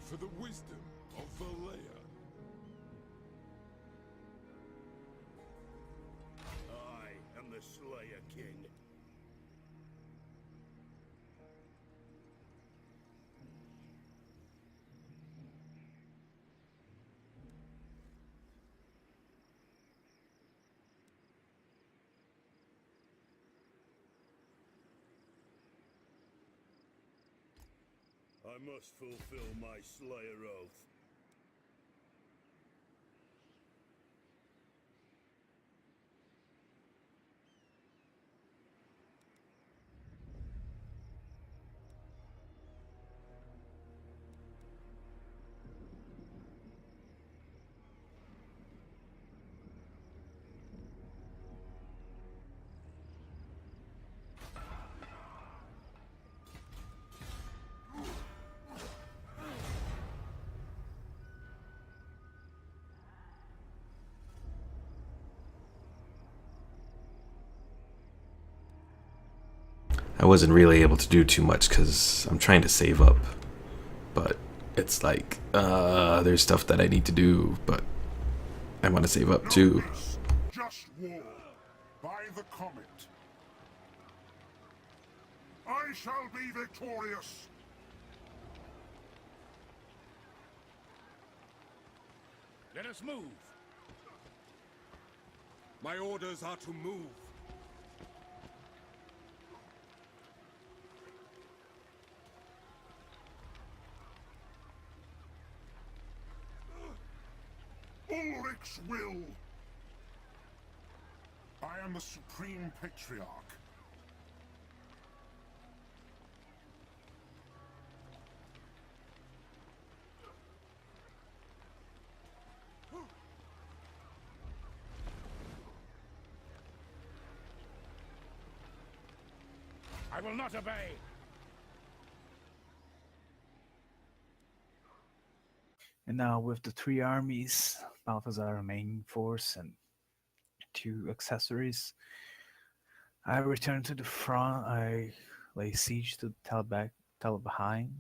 For the wisdom of Valea. I am the Slayer King. I must fulfill my Slayer oath. I wasn't really able to do too much because I'm trying to save up. But it's like, there's stuff that I need to do, but I want to save up too. Peace, just war. By the comet. I shall be victorious. Let us move. My orders are to move. Ulrich's will. I am the Supreme Patriarch. I will not obey. And now with the three armies, Balthazar main force and two accessories, I return to the front. I lay siege to Talabheim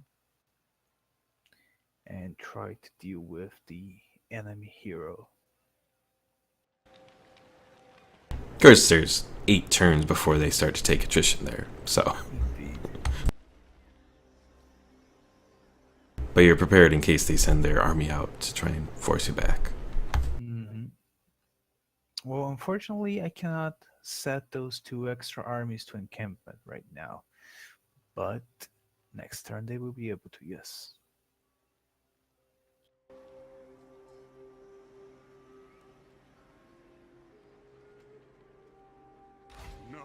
and try to deal with the enemy hero. Of course, there's 8 turns before they start to take attrition there, so. Indeed. But you're prepared in case they send their army out to try and force you back. Mm-hmm. Well, unfortunately, I cannot set those 2 extra armies to encampment right now. But next turn they will be able to, yes. No.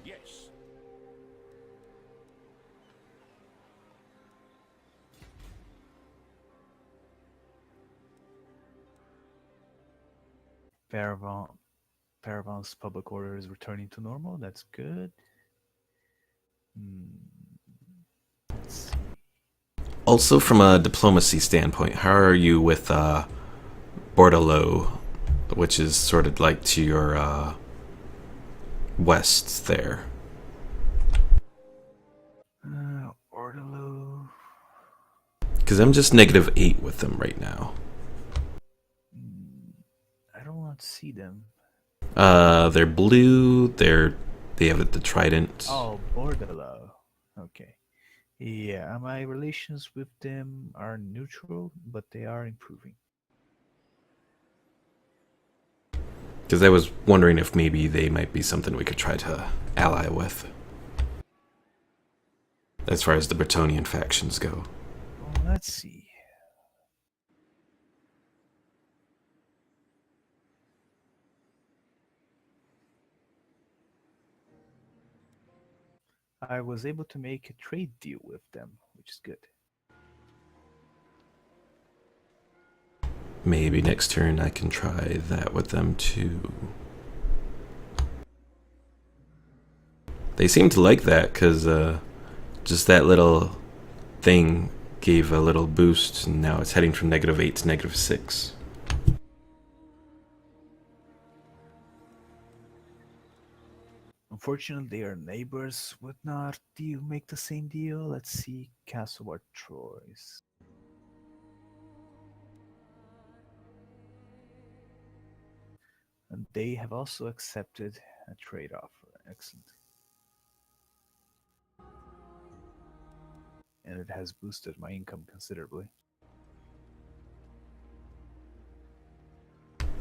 Yes. Paragon's public order is returning to normal. That's good. Let's see. Also, from a diplomacy standpoint, how are you with Bordelot, which is sort of like to your west there? Orderlo. Because I'm just -8 with them right now. I don't want to see them. They're blue. They have the trident. Oh, Bordello. Okay. Yeah, my relations with them are neutral, but they are improving. Because I was wondering if maybe they might be something we could try to ally with. As far as the Bretonnian factions go. Well, let's see. I was able to make a trade deal with them, which is good. Maybe next turn I can try that with them too. They seem to like that because just that little thing gave a little boost, and now it's heading from -8 to -6. Unfortunately, they are neighbors. Would not you make the same deal? Let's see. Castle or Troyes. And they have also accepted a trade offer. Excellent. And it has boosted my income considerably.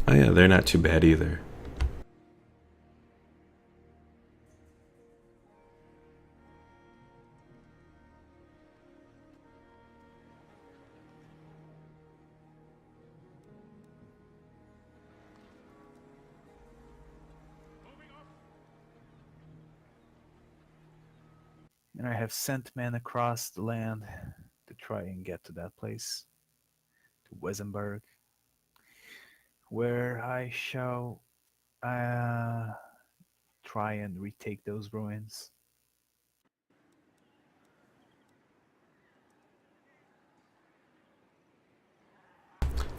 Oh yeah, they're not too bad either. And I have sent men across the land to try and get to that place, to Wesenberg, where I shall try and retake those ruins.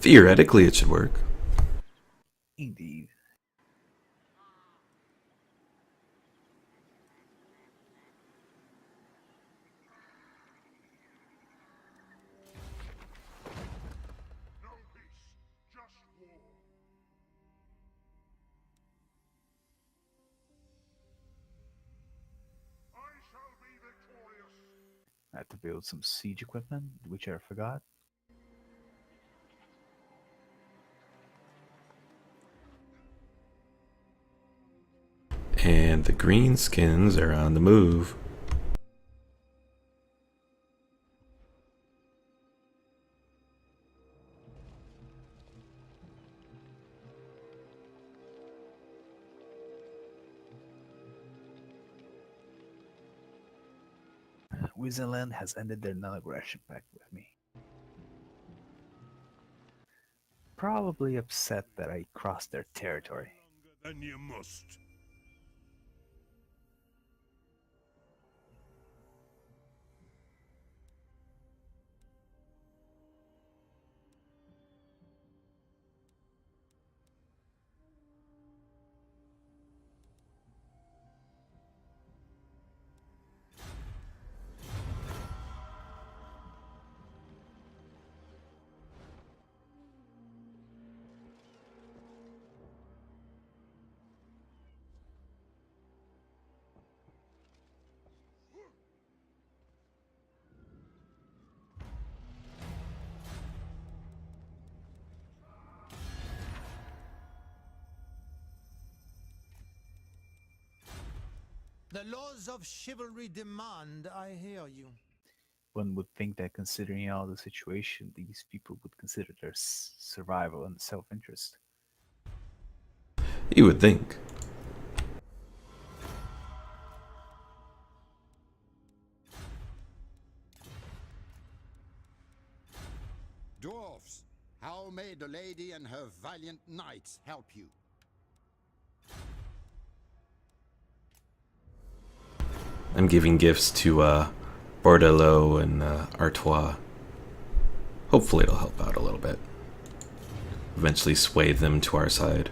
Theoretically, it should work. Indeed. No peace, just war. I shall be victorious. I had to build some siege equipment, which I forgot. And the greenskins are on the move. Wizenland has ended their non-aggression pact with me. Probably upset that I crossed their territory. Longer than you must. The laws of chivalry demand, I hear you. One would think that considering all the situation, these people would consider their survival and self-interest. You would think. Dwarfs, how may the lady and her valiant knights help you? I'm giving gifts to Bordelot and Artois. Hopefully it'll help out a little bit. Eventually sway them to our side.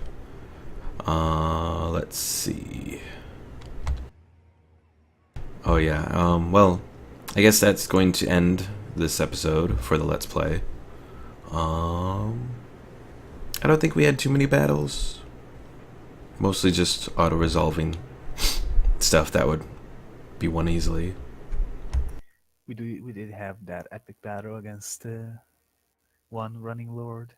Let's see. Oh yeah, well, I guess that's going to end this episode for the Let's Play. I don't think we had too many battles. Mostly just auto-resolving stuff that would be won easily. We did have that epic battle against one running lord.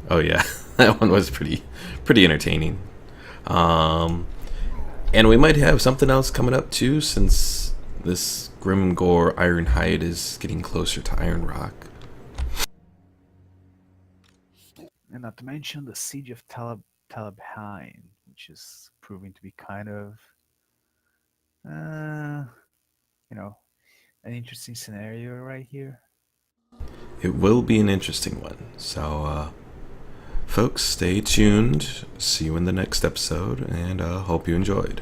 Oh yeah, that one was pretty entertaining. And we might have something else coming up too, since this Grimgore Ironhide is getting closer to Iron Rock. And not to mention the siege of Talabheim, which is proving to be kind of, you know, an interesting scenario right here. It will be an interesting one. So, folks, stay tuned. See you in the next episode, and hope you enjoyed.